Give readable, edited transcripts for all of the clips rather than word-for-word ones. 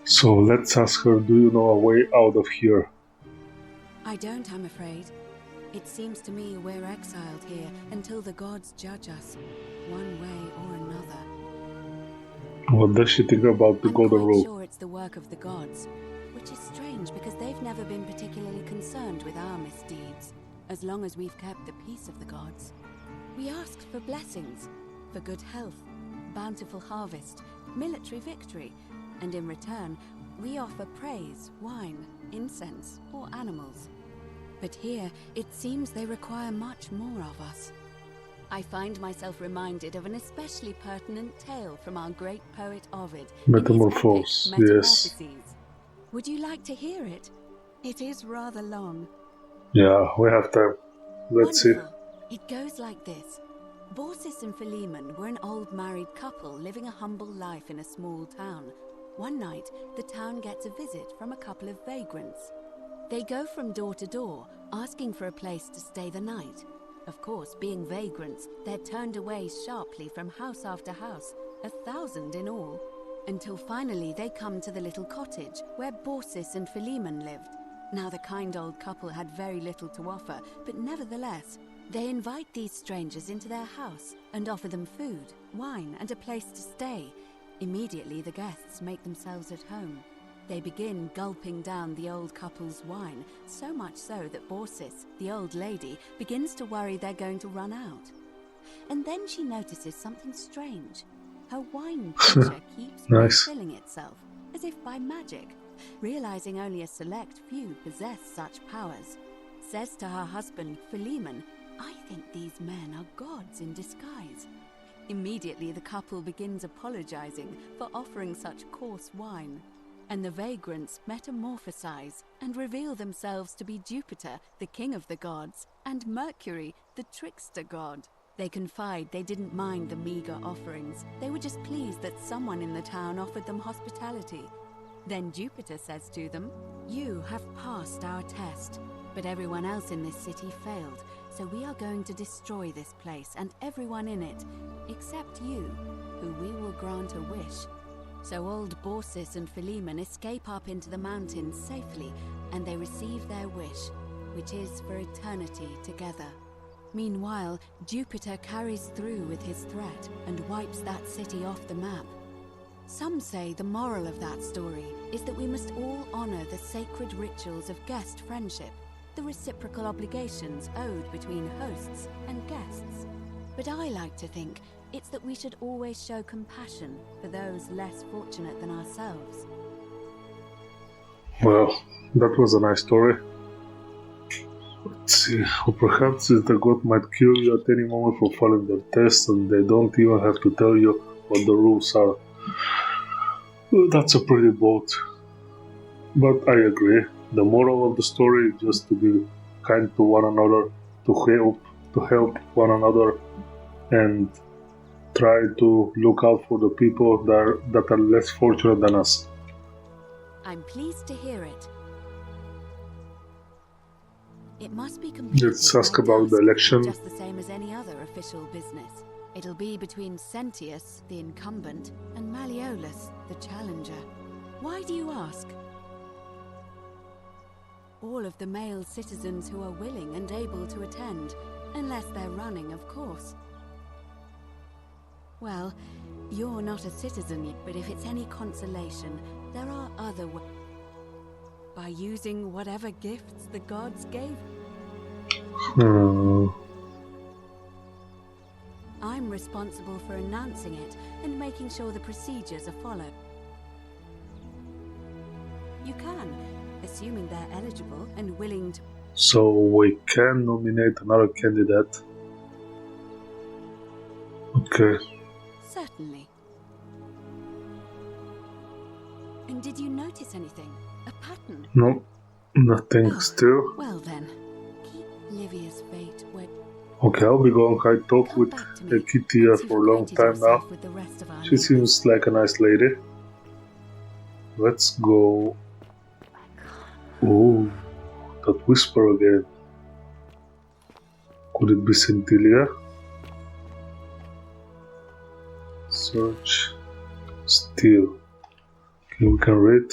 So let's ask her, do you know a way out of here? I don't, I'm afraid. It seems to me we're exiled here until the gods judge us, one way or another. What does she think about the I'm golden quite rule? sure it's the work of the gods, which is strange because they've never been particularly concerned with our misdeeds, as long as we've kept the peace of the gods. We asked for blessings, for good health, bountiful harvest, military victory, and in return, we offer praise, wine, incense, or animals. But here, it seems they require much more of us. I find myself reminded of an especially pertinent tale from our great poet Ovid in his epic Metamorphose, yes. Metamorphoses. Would you like to hear it? It is rather long. Yeah, we have time. Let's see. Wonderful. It goes like this. Baucis and Philemon were an old married couple living a humble life in a small town. One night, the town gets a visit from a couple of vagrants. They go from door to door, asking for a place to stay the night. Of course, being vagrants, they're turned away sharply from house after house, 1,000 in all, until finally they come to the little cottage where Baucis and Philemon lived. Now the kind old couple had very little to offer, but nevertheless, they invite these strangers into their house and offer them food, wine, and a place to stay. Immediately the guests make themselves at home. They begin gulping down the old couple's wine, so much so that Baucis, the old lady, begins to worry they're going to run out. And then she notices something strange. Her wine pitcher keeps Nice. refilling itself, as if by magic. Realizing only a select few possess such powers, says to her husband, Philemon, "I think these men are gods in disguise." Immediately the couple begins apologizing for offering such coarse wine, and the vagrants metamorphosize and reveal themselves to be Jupiter, the king of the gods, and Mercury, the trickster god. They confide they didn't mind the meager offerings. They were just pleased that someone in the town offered them hospitality. Then Jupiter says to them, "You have passed our test, but everyone else in this city failed, so we are going to destroy this place and everyone in it, except you, who we will grant a wish." So old Baucis and Philemon escape up into the mountains safely, and they receive their wish, which is for eternity together. Meanwhile, Jupiter carries through with his threat and wipes that city off the map. Some say the moral of that story is that we must all honor the sacred rituals of guest friendship, the reciprocal obligations owed between hosts and guests. But I like to think it's that we should always show compassion for those less fortunate than ourselves. Well, that was a nice story. Let's see, or perhaps the god might kill you at any moment for failing the test, and they don't even have to tell you what the rules are. Well, that's a pretty bold, but I agree. The moral of the story is just to be kind to one another, to help one another, and try to look out for the people that are less fortunate than us. I'm pleased to hear it. It must be completed Let's ask by about the dusk, election. just the same as any other official business. It'll be between Sentius, the incumbent, and Malleolus, the challenger. Why do you ask? All of the male citizens who are willing and able to attend, unless they're running, of course. Well, you're not a citizen yet, but if it's any consolation, there are other ways. By using whatever gifts the gods gave. I'm responsible for announcing it and making sure the procedures are followed. You can, assuming they're eligible and willing to. So we can nominate another candidate. Okay. Certainly. And did you notice anything? A pattern? No, nothing Oh, still. well then, keep Livia's fate where. Okay, I'll be going high talk Come with back to me Kitty once you've for a long acquainted time now. yourself with the rest of our She neighbors. seems like a nice lady. Let's go. Oh, that whisper again. Could it be Centilia? Search. Still. We can read.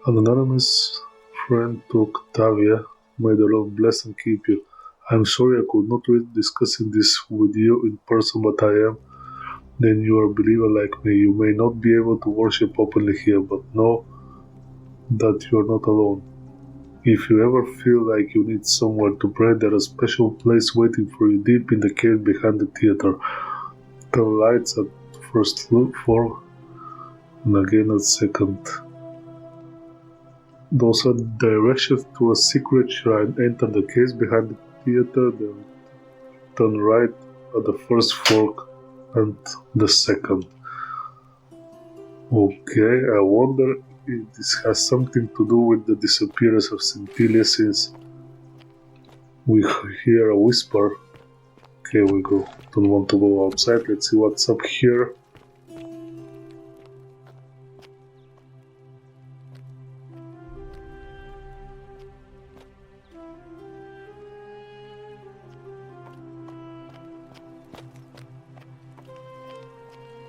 An anonymous friend to Octavia. May the Lord bless and keep you. I'm sorry I could not read discussing this with you in person, but I am. Then you are a believer like me. You may not be able to worship openly here, but know that you are not alone. If you ever feel like you need somewhere to pray, there is a special place waiting for you deep in the cave behind the theater. Turn lights at the first floor and again at the second. Those are directions to a secret shrine. Enter the cave behind the theater, then turn right at the first fork and the second. Okay, I wonder if this has something to do with the disappearance of Centilia, since we hear a whisper. Okay, we go. Don't want to go outside. Let's see what's up here.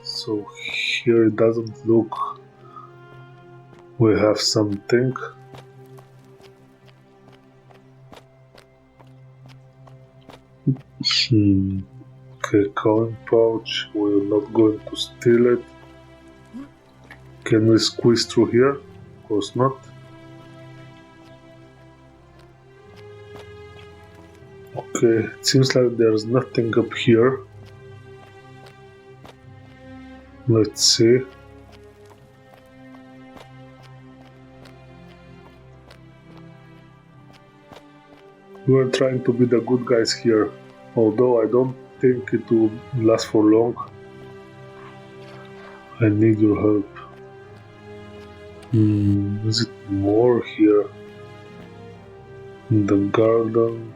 So here it doesn't look. We have something. Okay, coin pouch. We're not going to steal it. Can we squeeze through here? Of course not. Okay, it seems like there's nothing up here. Let's see. We're trying to be the good guys here, although I don't think it will last for long. I need your help. Is it more here? In the garden?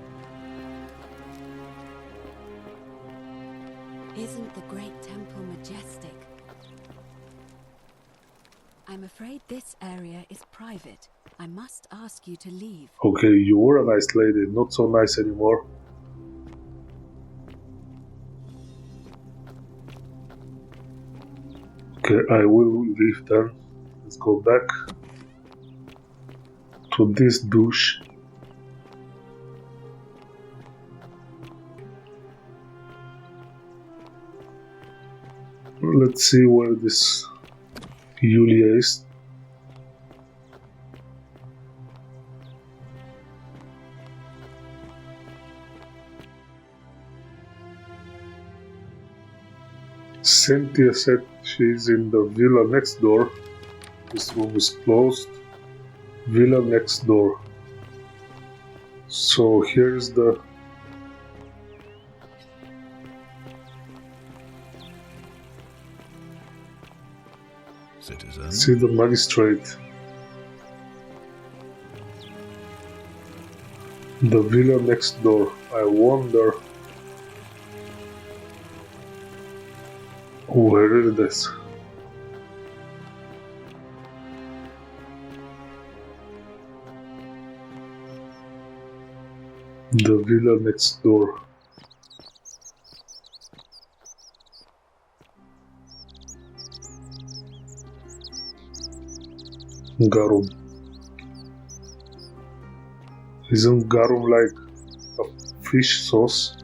Isn't the great temple majestic? I'm afraid this area is private. I must ask you to leave. Okay, you were a nice lady, not so nice anymore. Okay, I will leave then. Let's go back to this douche. Let's see where this Yulia is. Cynthia said she's in the villa next door. This room is closed. Villa next door. So here's the... Citizen. See the magistrate. The villa next door. I wonder... where is this? The villa next door. Garum. Isn't garum like a fish sauce?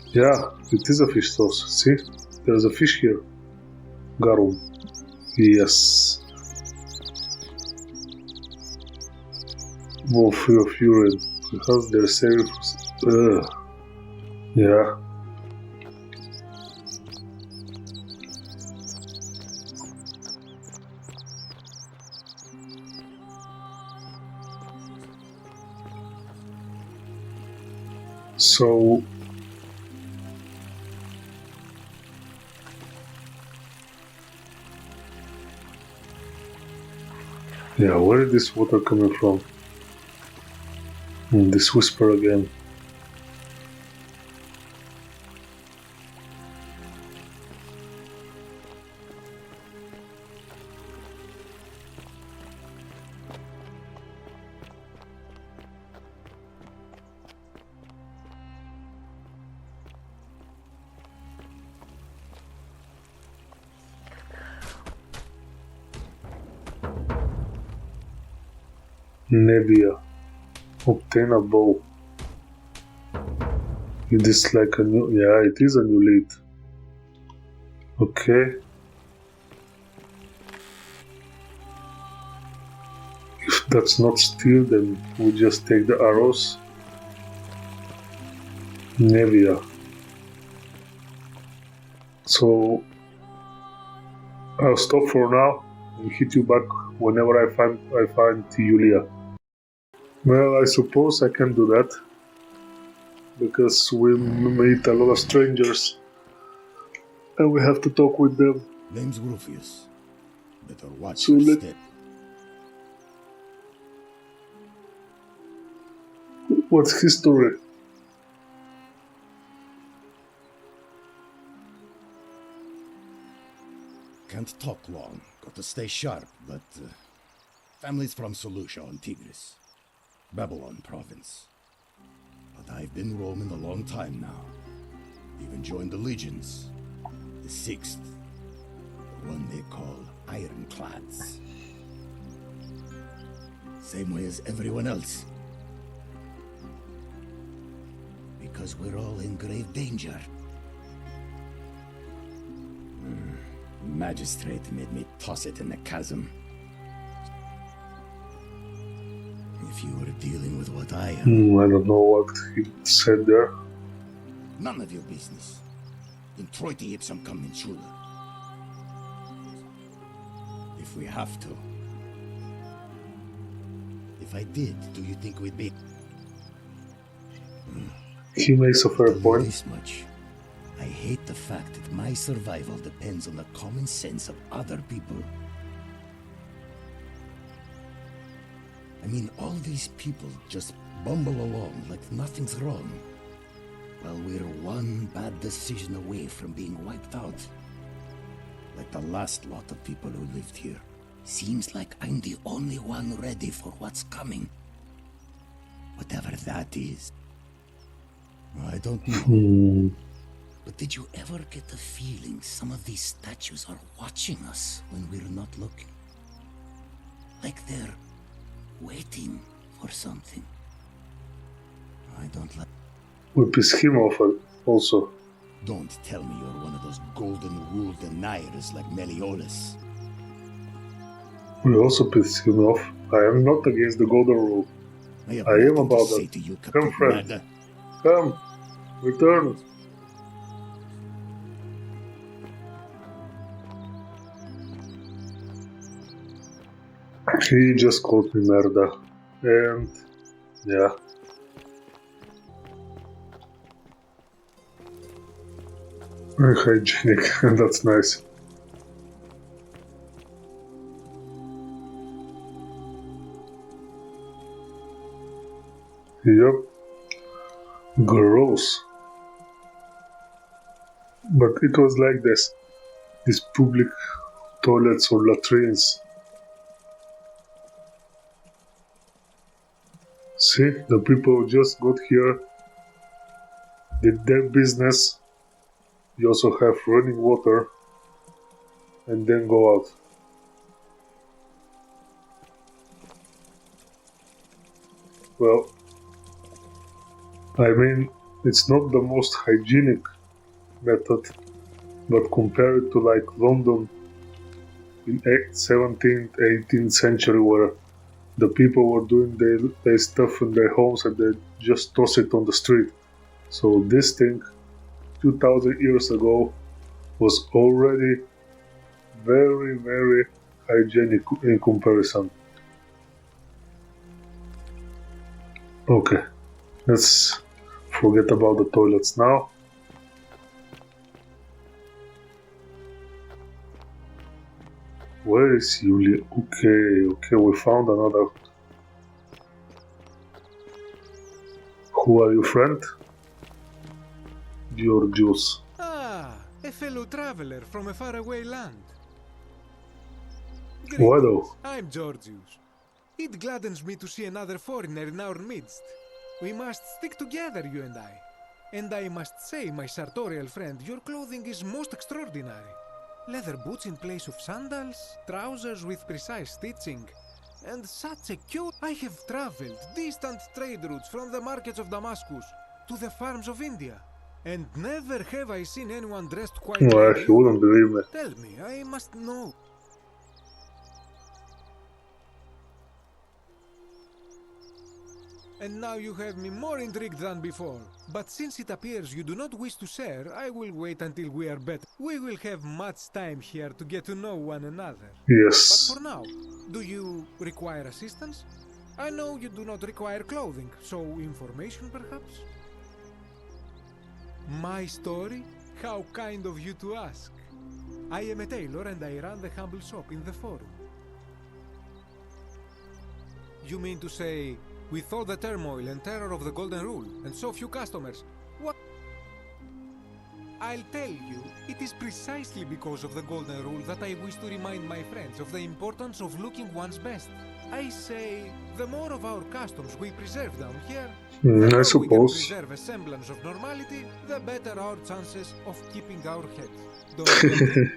Yeah, it is a fish sauce. See? There's a fish here. Garum. Yes. More free of urine. Because they're safe. Yeah. So yeah, where is this water coming from? This whisper again. Nevia. Obtain a bow. It is like a new... Yeah, it is a new lead. Okay. If that's not steel, then we just take the arrows. Nevia. So I'll stop for now and hit you back whenever I find Yulia. Well, I suppose I can do that because we meet a lot of strangers and we have to talk with them. Name's Rufius. Better watch So your step. What's his story? Can't talk long. Got to stay sharp, but family's from Seleucia on Tigris, Babylon province. But I've been roaming a long time now. Even joined the legions. The 6th, the one they call Ironclads. Same way as everyone else. Because we're all in grave danger. Magistrate made me toss it in the chasm. If you were dealing with what I am... I don't know what he said there. None of your business. Introiti ipsum commensura. If we have to. If I did, do you think we'd be... He makes a fair point. This much. I hate the fact that my survival depends on the common sense of other people. I mean, all these people just bumble along like nothing's wrong, while we're one bad decision away from being wiped out. Like the last lot of people who lived here. Seems like I'm the only one ready for what's coming. Whatever that is. I don't know. But did you ever get the feeling some of these statues are watching us when we're not looking? Like they're waiting for something. I don't like... We piss him off also. Don't tell me you're one of those golden rule deniers like Meliodas. We also piss him off. I am not against the golden rule. I am about that. Come, friend. Come. Return. He just called me Merda. And... yeah. Very hygienic, and that's nice. Yep. Gross. But it was like this. These public toilets or latrines. See, the people just got here, did their business. You also have running water, and then go out. Well, I mean, it's not the most hygienic method, but compared to like London in 17th, 18th century where the people were doing their stuff in their homes and they just toss it on the street. So this thing, 2000 years ago, was already very, very hygienic in comparison. Okay, let's forget about the toilets now. Where is Yulia? Okay, we found another. Who are you, friend? Georgius. Ah, a fellow traveler from a faraway land. Why though? I'm Georgius. It gladdens me to see another foreigner in our midst. We must stick together, you and I. And I must say, my sartorial friend, your clothing is most extraordinary. Leather boots in place of sandals, trousers with precise stitching. And such a cute... I have traveled distant trade routes from the markets of Damascus to the farms of India. And never have I seen anyone dressed quite Well, like he wouldn't you. believe me. Tell me, I must know. And now you have me more intrigued than before. But since it appears you do not wish to share, I will wait until we are better. We will have much time here to get to know one another. Yes. But for now, do you require assistance? I know you do not require clothing, so information perhaps? My story? How kind of you to ask. I am a tailor and I run the humble shop in the forum. You mean to say, with all the turmoil and terror of the Golden Rule, and so few customers, what? I'll tell you, it is precisely because of the Golden Rule that I wish to remind my friends of the importance of looking one's best. I say, the more of our customs we preserve down here, the I more we can suppose. preserve a semblance of normality, the better our chances of keeping our heads. Don't you agree?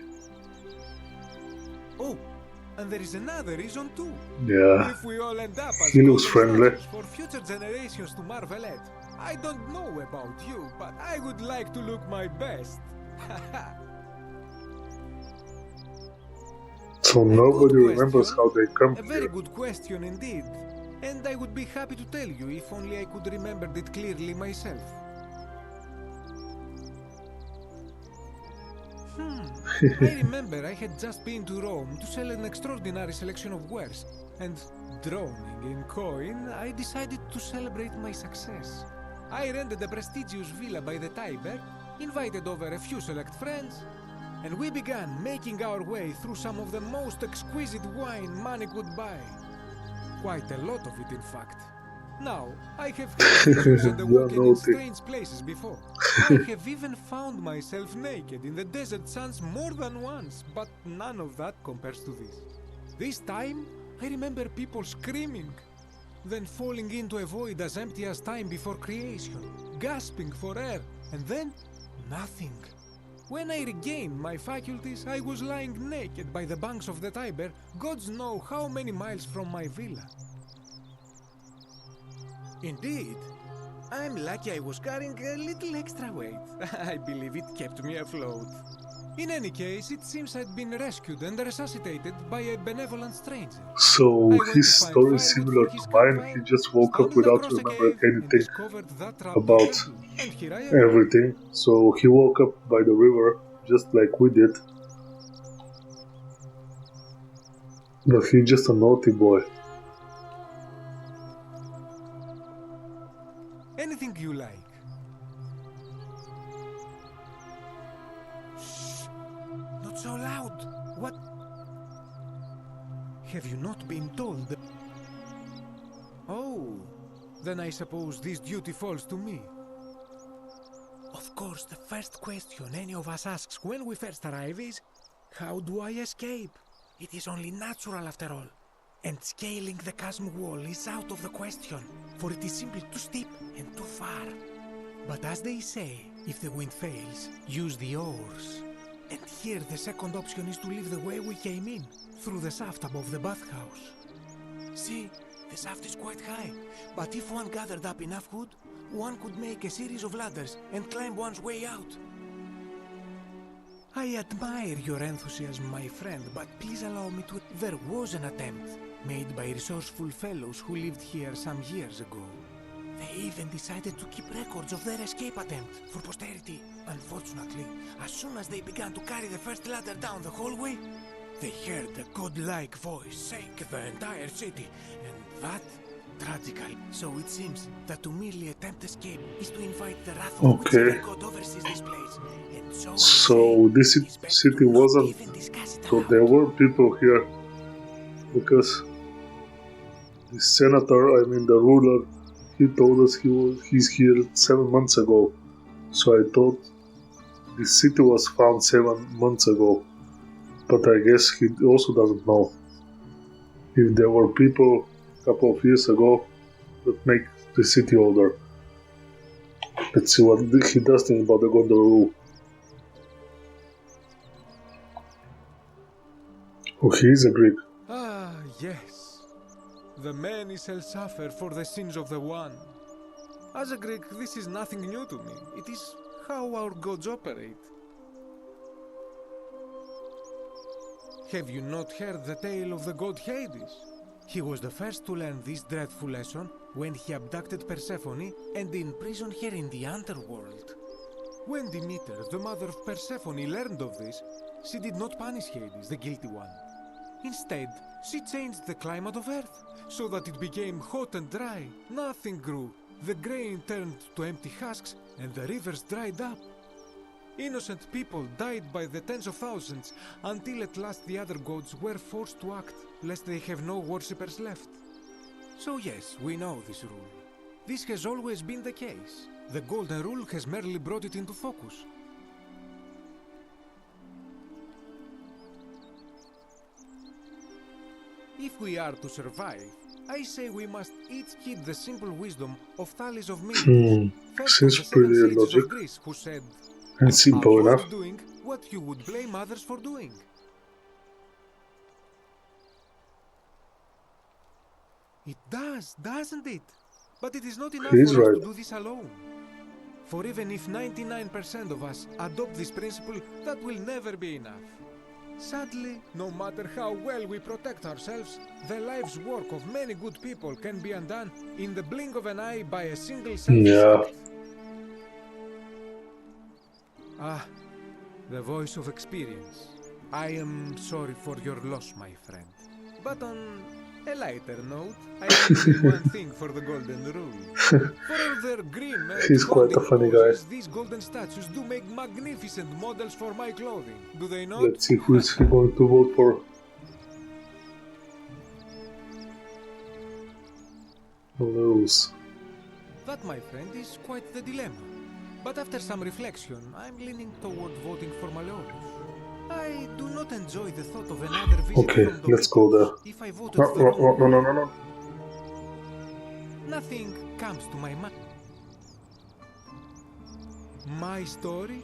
Oh, and there is another reason too. Yeah. If we all end up as He looks golden friendly. statues for future generations to marvel at. I don't know about you, but I would like to look my best. So nobody remembers how they come A very here. good question indeed. And I would be happy to tell you if only I could remember it clearly myself. I remember I had just been to Rome to sell an extraordinary selection of wares, and drowning in coin, I decided to celebrate my success. I rented a prestigious villa by the Tiber, invited over a few select friends, and we began making our way through some of the most exquisite wine money could buy. Quite a lot of it, in fact. Now, I have had visions and awoken in naughty. strange places before. I have even found myself naked in the desert sands more than once, but none of that compares to this. This time, I remember people screaming, then falling into a void as empty as time before creation, gasping for air, and then nothing. When I regained my faculties, I was lying naked by the banks of the Tiber, gods know how many miles from my villa. Indeed. I'm lucky I was carrying a little extra weight. I believe it kept me afloat. In any case, it seems I'd been rescued and resuscitated by a benevolent stranger. So I went his to find story is firewood similar for his to mine. He campfire, just woke up stumbled without across a remembering cave, and anything discovered that trapdoor about temple. And here I am. everything. So he woke up by the river just like we did. But he's just a naughty boy. Anything you like. Shh! Not so loud! What? Have you not been told? Oh, then I suppose this duty falls to me. Of course, the first question any of us asks when we first arrive is, how do I escape? It is only natural after all. And scaling the chasm wall is out of the question, for it is simply too steep and too far. But as they say, if the wind fails, use the oars. And here the second option is to leave the way we came in, through the shaft above the bathhouse. See, the shaft is quite high, but if one gathered up enough wood, one could make a series of ladders and climb one's way out. I admire your enthusiasm, my friend, but please allow me to... There was an attempt made by resourceful fellows who lived here some years ago. They even decided to keep records of their escape attempt for posterity. Unfortunately, as soon as they began to carry the first ladder down the hallway, they heard a godlike voice shake the entire city, and that, tragically. So it seems that to merely attempt escape is to invite the wrath of whichever god oversees this place. And so I So say, this it's better city to not wasn't. even discuss it So aloud. there were people here because the senator, I mean the ruler, he told us he's here 7 months ago. So I thought the city was found 7 months ago, but I guess he also doesn't know if there were people a couple of years ago that make the city older. Let's see what he does think about the Golden Rule. Oh, he's a Greek. Ah, yes. The many shall suffer for the sins of the one. As a Greek, this is nothing new to me. It is how our gods operate. Have you not heard the tale of the god Hades? He was the first to learn this dreadful lesson when he abducted Persephone and imprisoned her in the underworld. When Demeter, the mother of Persephone, learned of this, she did not punish Hades, the guilty one. Instead, she changed the climate of Earth so that it became hot and dry. Nothing grew. The grain turned to empty husks and the rivers dried up. Innocent people died by the tens of thousands until at last the other gods were forced to act, lest they have no worshippers left. So yes, we know this rule. This has always been the case. The Golden Rule has merely brought it into focus. If we are to survive, I say we must each heed the simple wisdom of Thales of Miletus, first of the Seems 7 pretty sages logic of Greece, who said, and simple avoid enough. doing what you would blame others for doing. It does, doesn't it? But it is not enough He's for us right. to do this alone. For even if 99% of us adopt this principle, that will never be enough. Sadly, no matter how well we protect ourselves, the life's work of many good people can be undone in the blink of an eye by a single selfish Yeah. act. Ah, the voice of experience. I am sorry for your loss, my friend. But on a lighter note, I will say one thing for the Golden Rule. For all their grim and He's quite a haunting funny guy. poses, these golden statues do make magnificent models for my clothing. Do they not? Let's see who is he going to vote for. Lose. That, my friend, is quite the dilemma. But after some reflection, I'm leaning toward voting for Malleolus. I do not enjoy the thought of another visit Okay, from let's go Domitius there. if I voted No, the no, wrong no, no, one. no, no. Nothing comes to my mind. My story?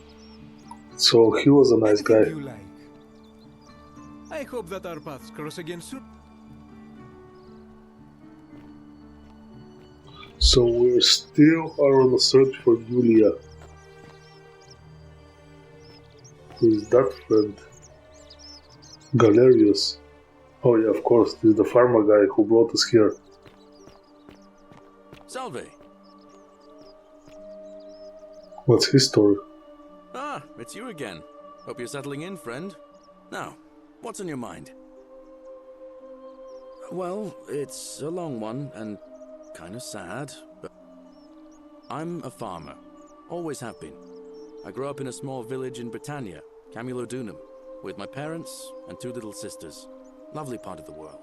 So he was a nice Anything guy. you like. I hope that our paths cross again soon. So we still are on the search for Julia. Who is that friend? Galerius. Oh yeah, of course, this is the farmer guy who brought us here. Salve! What's his story? Ah, it's you again. Hope you're settling in, friend. Now, what's on your mind? Well, it's a long one and kind of sad, but I'm a farmer. Always have been. I grew up in a small village in Britannia, Camulodunum, with my parents and 2 little sisters. Lovely part of the world.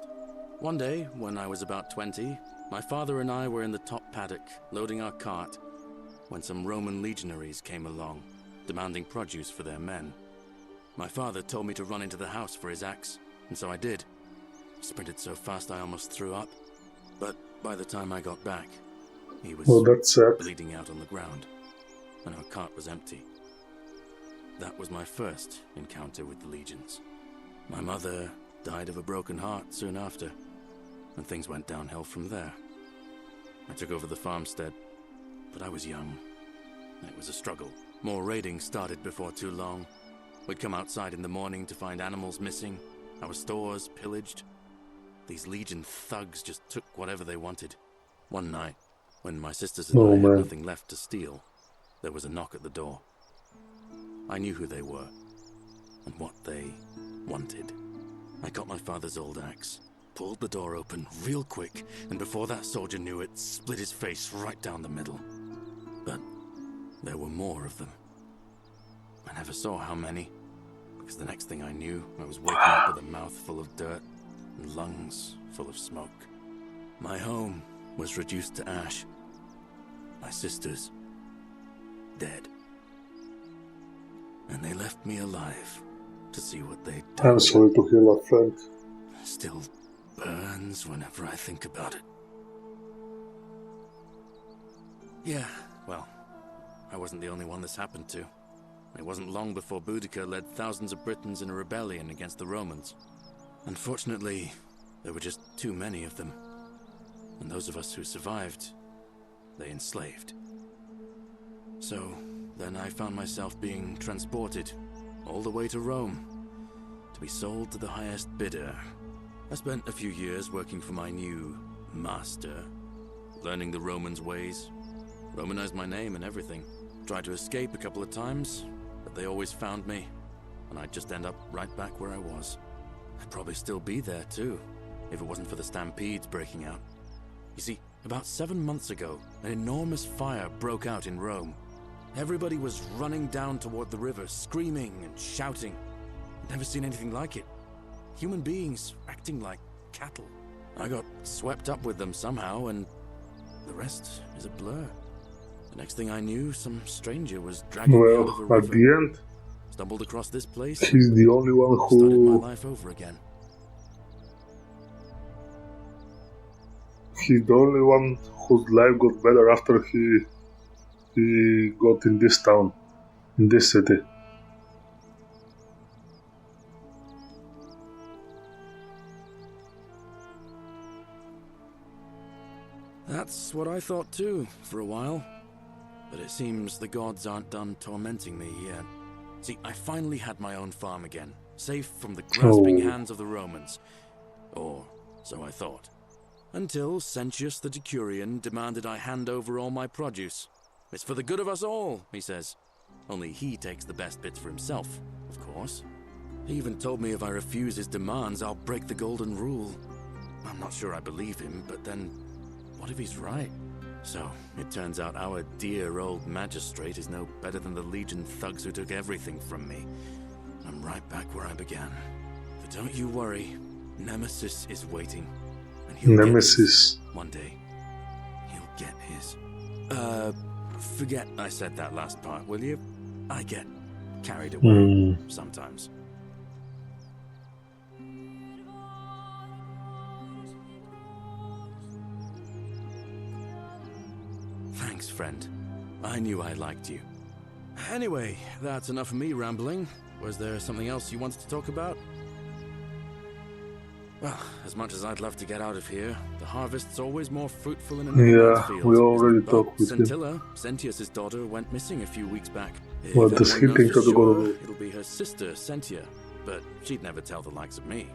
One day, when I was about 20, my father and I were in the top paddock, loading our cart, when some Roman legionaries came along, demanding produce for their men. My father told me to run into the house for his axe, and so I did. Sprinted so fast I almost threw up, but by the time I got back, he was Well, that's sad. bleeding out on the ground, and our cart was empty. That was my first encounter with the legions. My mother died of a broken heart soon after, and things went downhill from there. I took over the farmstead, but I was young. It was a struggle. More raiding started before too long. We'd come outside in the morning to find animals missing, our stores pillaged. These legion thugs just took whatever they wanted. One night, when my sisters and Oh, I had man. nothing left to steal, there was a knock at the door. I knew who they were, and what they wanted. I got my father's old axe, pulled the door open real quick, and before that soldier knew it, split his face right down the middle. But there were more of them. I never saw how many, because the next thing I knew, I was waking up with a mouth full of dirt and lungs full of smoke. My home was reduced to ash. My sisters, dead. And they left me alive to see what they'd done. I'm sorry to hear that, friend. Still burns whenever I think about it. Yeah, well, I wasn't the only one this happened to. It wasn't long before Boudicca led thousands of Britons in a rebellion against the Romans. Unfortunately, there were just too many of them. and those of us who survived, they enslaved. So, then I found myself being transported all the way to Rome, to be sold to the highest bidder. I spent a few years working for my new master, learning the Romans' ways, Romanized my name and everything. Tried to escape a couple of times, but they always found me, and I'd just end up right back where I was. I'd probably still be there too, if it wasn't for the stampedes breaking out. You see, about 7 months ago, an enormous fire broke out in Rome. Everybody was running down toward the river, screaming and shouting. I'd never seen anything like it. Human beings acting like cattle. I got swept up with them somehow, and the rest is a blur. The next thing I knew, some stranger was dragging me out of a Well, river. at the end, Stumbled across this place. he's the only one Started my who... life over again. He's the only one whose life got better after he got in this town, in this city. That's what I thought too, for a while. But it seems the gods aren't done tormenting me yet. See, I finally had my own farm again, safe from the grasping hands of the Romans. Or so I thought. Until Sentius the Decurion demanded I hand over all my produce. It's for the good of us all, he says. Only he takes the best bits for himself, of course. He even told me if I refuse his demands, I'll break the golden rule. I'm not sure I believe him, but then, what if he's right? So, it turns out our dear old magistrate is no better than the Legion thugs who took everything from me. I'm right back where I began. But don't you worry, Nemesis is waiting. And he'll Nemesis. get his one day. He'll get his. Forget I said that last part, will you? I get carried away sometimes. Thanks, friend. I knew I liked you. Anyway, that's enough of me rambling. Was there something else you wanted to talk about? Well, as much as I'd love to get out of here, the harvest's always more fruitful in another man's Yeah, field. we already But talked with him. Scintilla, Sentius's daughter, went missing a few weeks back. What If does he anyone knows think for of the sure, golden rule? it'll be her sister, Sentia, but she'd never tell the likes of me.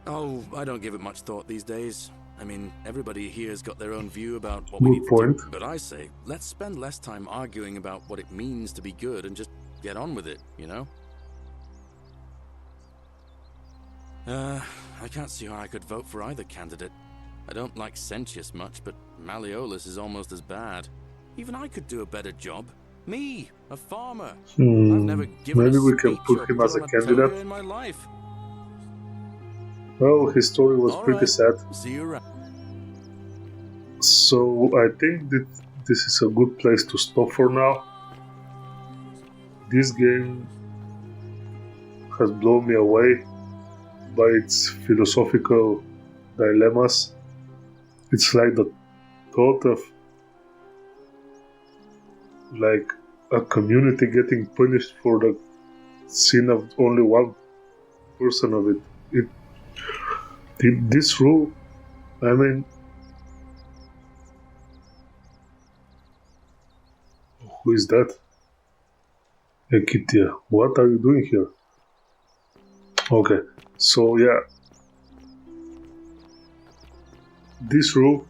Oh, I don't give it much thought these days. I mean, everybody here's got their own view about what we Good need point. to do. But I say, let's spend less time arguing about what it means to be good and just get on with it, you know? I can't see how I could vote for either candidate. I don't like Sentius much, but Malleolus is almost as bad. Even I could do a better job. Me, a farmer. I've never given Maybe a we can speech put or him as a on candidate. toga in my life. Well, his story was All pretty right. sad. See you around. So I think that this is a good place to stop for now. This game has blown me away by its philosophical dilemmas. It's like the thought of like a community getting punished for the sin of only one person of it. This rule, I mean, who is that? Ekitia, what are you doing here? Okay, so yeah, this rule,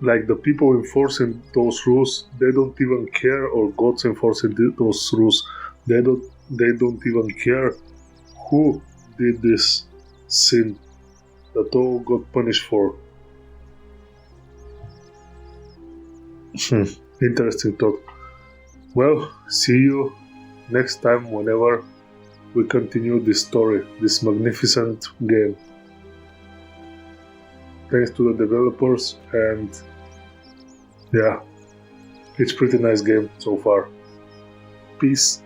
like the people enforcing those rules, they don't even care, or gods enforcing those rules, they don't even care who did this sin that all got punished for. Interesting thought. Well, see you next time whenever we continue this story, this magnificent game. Thanks to the developers, and yeah, it's pretty nice game so far. Peace.